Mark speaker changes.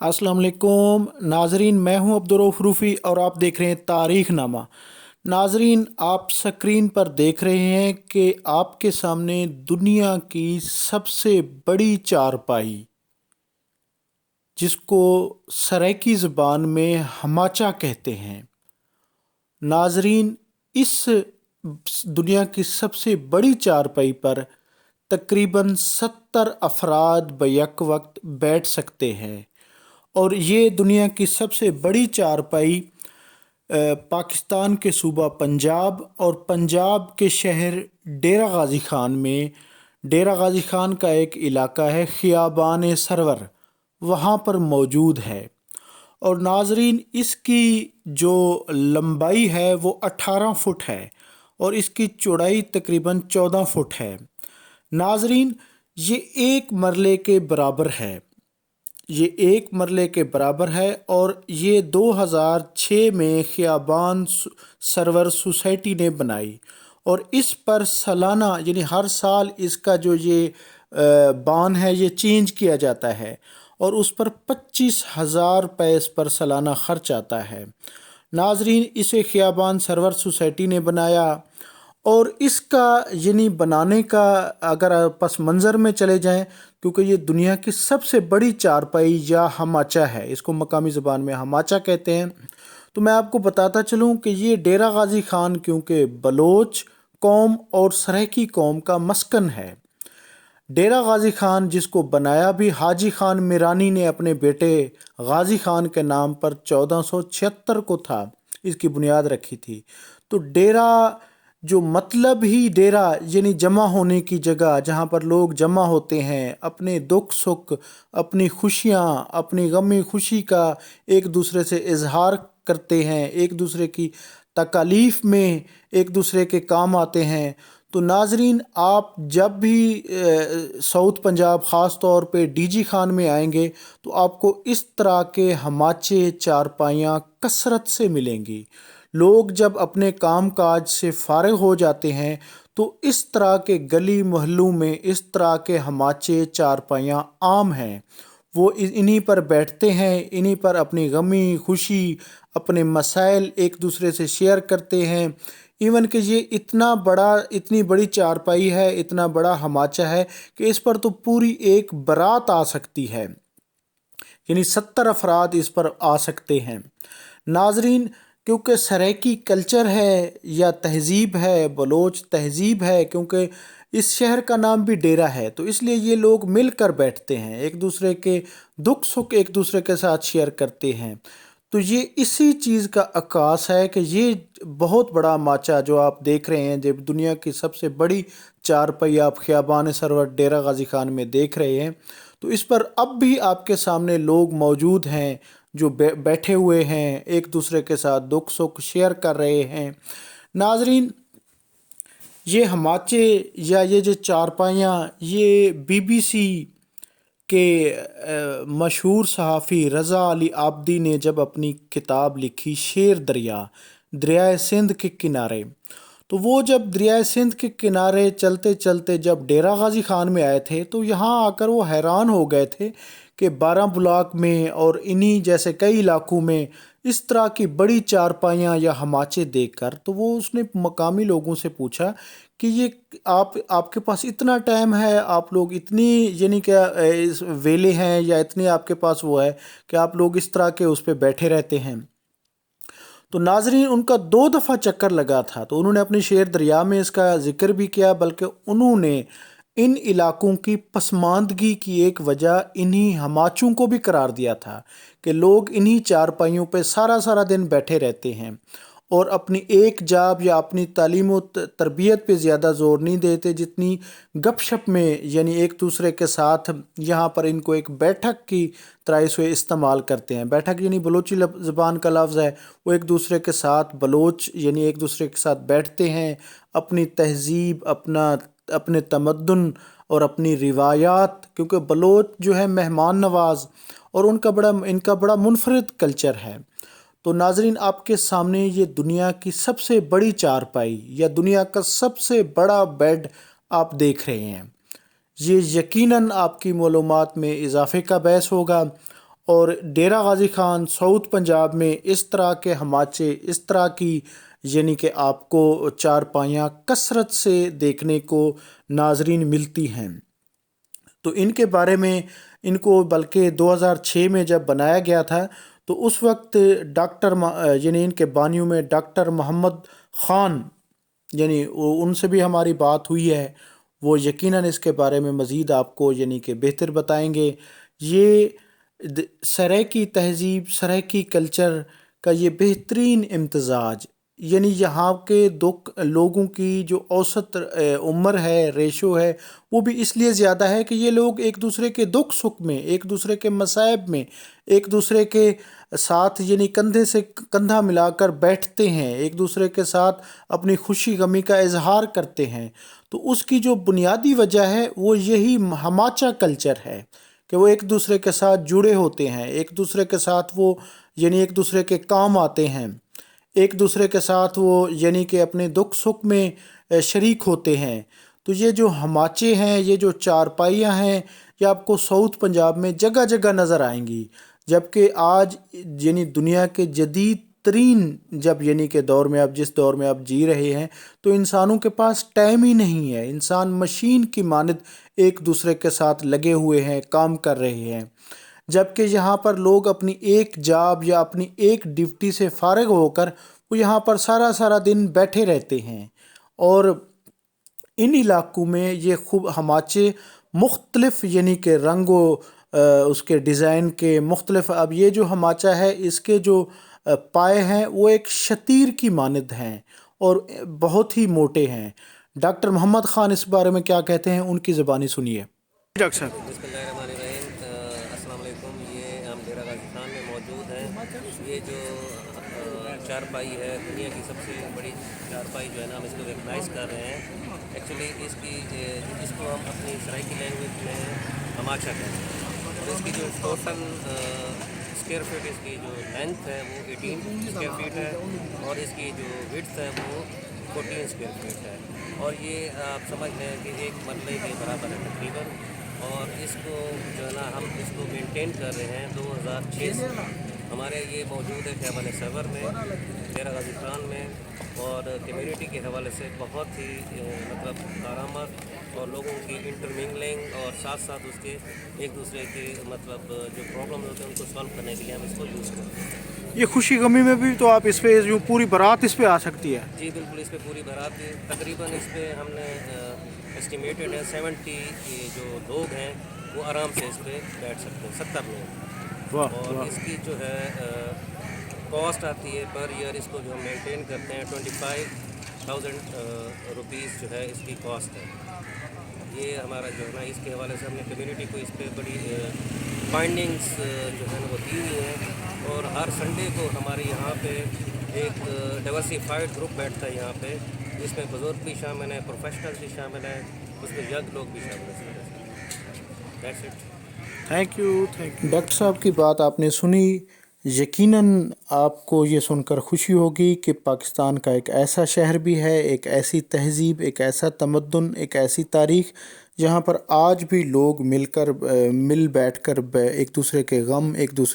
Speaker 1: अस्सलाम वालेकुम नाजरीन, मैं हूं अब्दुर्रऊफ रूफ़ी और आप देख रहे हैं तारीख नामा। नाजरीन, आप स्क्रीन पर देख रहे हैं कि आपके सामने दुनिया की सबसे बड़ी चारपाई, जिसको सराइकी ज़बान में हमाचा कहते हैं। नाजरीन, इस दुनिया की सबसे बड़ी चारपाई पर तकरीबन 70 अफराद बैक वक्त बैठ सकते हैं और ये दुनिया की सबसे बड़ी चारपाई पाकिस्तान के सूबा पंजाब और पंजाब के शहर डेरा गाजी खान में, डेरा गाजी खान का एक इलाका है खियाबान सरवर, वहाँ पर मौजूद है। और नाजरीन, इसकी जो लंबाई है वो 18 फुट है और इसकी चौड़ाई तकरीबन 14 फुट है। नाजरीन, ये एक मरले के बराबर है, ये एक मरले के बराबर है और ये 2006 में खियाबान सरवर सोसाइटी ने बनाई और इस पर सालाना यानी हर साल इसका जो ये बान है ये चेंज किया जाता है और उस पर 25,000 रुपये इस पर सालाना खर्च आता है। नाजरीन, इसे खियाबान सरवर सोसाइटी ने बनाया और इसका यानी बनाने का अगर आप पस मंज़र में चले जाएं, क्योंकि ये दुनिया की सबसे बड़ी चारपाई या हमाचा है, इसको मकामी ज़बान में हमाचा कहते हैं। तो मैं आपको बताता चलूं कि ये डेरा गाजी खान क्योंकि बलोच कौम और सराइकी कौम का मस्कन है। डेरा गाजी खान जिसको बनाया भी हाजी खान मीरानी ने अपने बेटे गाजी खान के नाम पर 1476 को था, इसकी बुनियाद रखी थी। तो डेरा जो मतलब ही डेरा यानी जमा होने की जगह, जहाँ पर लोग जमा होते हैं, अपने दुख सुख, अपनी खुशियाँ, अपनी गमी खुशी का एक दूसरे से इजहार करते हैं, एक दूसरे की तकालीफ में एक दूसरे के काम आते हैं। तो नाजरीन, आप जब भी साउथ पंजाब ख़ास तौर पे डीजी खान में आएंगे तो आपको इस तरह के हमाचे चारपाइयाँ कसरत से मिलेंगी। लोग जब अपने काम काज से फारिग हो जाते हैं तो इस तरह के गली मोहल्लों में इस तरह के हमाचे चारपाइयाँ आम हैं। वो इन्हीं पर बैठते हैं, इन्हीं पर अपनी गमी खुशी, अपने मसाइल एक दूसरे से शेयर करते हैं। इवन कि ये इतनी बड़ी चारपाई है, इतना बड़ा हमाचा है कि इस पर तो पूरी एक बारात आ सकती है, यानी 70 अफराद इस पर आ सकते हैं। नाजरीन, क्योंकि सराइकी कल्चर है या तहज़ीब है, बलोच तहज़ीब है, क्योंकि इस शहर का नाम भी डेरा है, तो इसलिए ये लोग मिलकर बैठते हैं, एक दूसरे के दुख सुख एक दूसरे के साथ शेयर करते हैं। तो ये इसी चीज़ का अक्कास है कि ये बहुत बड़ा माचा जो आप देख रहे हैं, जब दुनिया की सबसे बड़ी चारपाई आप खियाबान सरवर डेरा गाजी खान में देख रहे हैं, तो इस पर अब भी आपके सामने लोग मौजूद हैं जो बैठे हुए हैं, एक दूसरे के साथ दुख सुख शेयर कर रहे हैं। नाजरीन, ये हमाचे या ये जो चारपाइयाँ, ये बीबीसी के मशहूर सहाफ़ी रज़ा अली आब्दी ने जब अपनी किताब लिखी शेर दरिया, दरियाए सिंध के किनारे, तो वो जब दरियाए सिंध के किनारे चलते चलते जब डेरा गाजी खान में आए थे तो यहाँ आकर वो हैरान हो गए थे कि 12 ब्लॉक में और इन्हीं जैसे कई इलाकों में इस तरह की बड़ी चारपाइयाँ या हमाचे देखकर, तो वो उसने मकामी लोगों से पूछा कि ये आपके पास इतना टाइम है, आप लोग इतनी यानी क्या इस वेले हैं या इतनी आपके पास वो है कि आप लोग इस तरह के उस पर बैठे रहते हैं। तो नाजरीन, उनका 2 दफ़ा चक्कर लगा था, तो उन्होंने अपनी शेर दरिया में इसका ज़िक्र भी किया, बल्कि उन्होंने इन इलाकों की पसमानदगी की एक वजह इन्हीं हमाचों को भी करार दिया था कि लोग इन्हीं चारपाइयों पे सारा सारा दिन बैठे रहते हैं और अपनी एक जाब या अपनी तालीम व तरबियत पे ज़्यादा ज़ोर नहीं देते जितनी गपशप में, यानी एक दूसरे के साथ यहाँ पर इनको एक बैठक की तरह इसे इस्तेमाल करते हैं। बैठक यानी बलोची ज़बान का लफ्ज़ है, वो एक दूसरे के साथ बलोच यानी एक दूसरे के साथ बैठते हैं, अपनी तहज़ीब, अपने तमद्दुन और अपनी रिवायात, क्योंकि बलोच जो है मेहमान नवाज और इनका बड़ा मुनफरद कल्चर है। तो नाजरीन, आपके सामने ये दुनिया की सबसे बड़ी चारपाई या दुनिया का सबसे बड़ा बेड आप देख रहे हैं। ये यकीनन आपकी मालूमात में इजाफे का बायस होगा اور ڈیرہ غازی خان ساؤتھ پنجاب میں اس طرح کے ہماچے، اس طرح کی یعنی کہ آپ کو چارپائیاں کثرت سے دیکھنے کو ناظرین ملتی ہیں۔ تو ان کے بارے میں ان کو بلکہ 2006 میں جب بنایا گیا تھا تو اس وقت یعنی ان کے بانیوں میں ڈاکٹر محمد خان، یعنی ان سے بھی ہماری بات ہوئی ہے، وہ یقیناً اس کے بارے میں مزید آپ کو یعنی کہ بہتر بتائیں گے۔ یہ سرائیکی تہذیب، سرائیکی کلچر کا یہ بہترین امتزاج، یعنی یہاں کے لوگوں کی جو اوسط عمر ہے، ریشو ہے، وہ بھی اس لیے زیادہ ہے کہ یہ لوگ ایک دوسرے کے دکھ سکھ میں، ایک دوسرے کے مصائب میں، ایک دوسرے کے ساتھ یعنی کندھے سے کندھا ملا کر بیٹھتے ہیں، ایک دوسرے کے ساتھ اپنی خوشی غمی کا اظہار کرتے ہیں۔ تو اس کی جو بنیادی وجہ ہے وہ یہی ہماچا کلچر ہے کہ وہ ایک دوسرے کے ساتھ جڑے ہوتے ہیں، ایک دوسرے کے ساتھ وہ یعنی ایک دوسرے کے کام آتے ہیں، ایک دوسرے کے ساتھ وہ یعنی کہ اپنے دکھ سکھ میں شریک ہوتے ہیں۔ تو یہ جو ہماچے ہیں، یہ جو چارپائیاں ہیں، یہ آپ کو ساؤتھ پنجاب میں جگہ جگہ نظر آئیں گی، جبکہ آج یعنی دنیا کے جدید ترین یعنی کہ دور میں جس دور میں آپ جی رہے ہیں، تو انسانوں کے پاس ٹائم ہی نہیں ہے، انسان مشین کی مانند ایک دوسرے کے ساتھ لگے ہوئے ہیں، کام کر رہے ہیں، جبکہ یہاں پر لوگ اپنی ایک جاب یا اپنی ایک ڈیوٹی سے فارغ ہو کر وہ یہاں پر سارا دن بیٹھے رہتے ہیں۔ اور ان علاقوں میں یہ خوب ہماچے مختلف یعنی کہ رنگ و اس کے ڈیزائن کے مختلف، اب یہ جو ہماچا ہے اس کے جو پائے ہیں وہ ایک شتیر کی مانند ہیں اور بہت ہی موٹے ہیں۔ ڈاکٹر محمد خان اس بارے میں کیا کہتے ہیں، ان کی زبانی سنیے۔ ڈاکٹر صاحب،
Speaker 2: بسم اللہ الرحمن الرحیم، السلام علیکم۔ یہ ہم ڈیرہ غازی خان میں موجود ہیں۔ یہ جو چارپائی ہے، دنیا کی سب سے بڑی چارپائی جو ہے نا، ہم اس کو ریکگنائز کر رہے ہیں۔ ایکچولی اس کو ہم اپنی سرائیکی لینگویج میں ہماچا کہتے ہیں، اور اس کی جو ٹوٹل اسکوائر فٹ، اس کی جو لینتھ ہے وہ 18 اسکوائر فٹ ہے، اور اس کی جو وڈتھ ہے وہ 14 اسکوائر فٹ ہے، اور یہ آپ سمجھ لیں کہ ایک مرلے کے برابر ہے تقریباً۔ اور اس کو جو ہے نا ہم اس کو مینٹین کر رہے ہیں 2006 سے۔ ہمارے یہ موجود ہے خیابان سرور میں، ڈیرہ غازی خان میں، اور کمیونٹی کے حوالے سے بہت ہی مطلب کارآمد اور لوگوں کی انٹرمنگلنگ، اور ساتھ ساتھ اس کے ایک دوسرے کے مطلب جو پرابلم ہوتے ہیں ان کو سالو کرنے کے لیے ہم اس کو یوز کرتے ہیں۔
Speaker 1: یہ خوشی غمی میں بھی تو آپ اس پہ جو پوری بارات اس پہ آ سکتی ہے؟
Speaker 2: جی بالکل، اس پہ پوری بارات تقریباً اس پہ ہم نے اسٹیمیٹڈ ہے 70 جو لوگ ہیں وہ آرام سے اس پہ بیٹھ سکتے ہیں، 70 لوگ۔
Speaker 1: واہ
Speaker 2: اور
Speaker 1: واہ،
Speaker 2: اس کی جو ہے کاسٹ آتی ہے پر ایئر، اس کو جو ہم مینٹین کرتے ہیں 25,000 روپیز جو ہے اس کی کاسٹ ہے۔ یہ ہمارا جو ہے نا اس کے حوالے سے ہم نے کمیونٹی کو اس پہ بڑی فائنڈنگس جو ہے نا وہ دی ہوئی ہیں، اور ہر سنڈے کو ہمارے یہاں پہ ایک ڈائیورسیفائڈ گروپ بیٹھتا ہے یہاں پہ، جس میں بزرگ بھی شامل ہیں، پروفیشنلز بھی شامل ہیں، اس میں ینگ لوگ بھی شامل ہیں۔ That's it.
Speaker 1: Thank you doctor صاحب کی بات آپ نے سنی۔ یقیناً آپ کو یہ سن کر خوشی ہوگی کہ پاکستان کا ایک ایسا شہر بھی ہے، ایک ایسی تہذیب، ایک ایسا تمدن، ایک ایسی تاریخ جہاں پر آج بھی لوگ مل بیٹھ کر ایک دوسرے کے غم، ایک دوسرے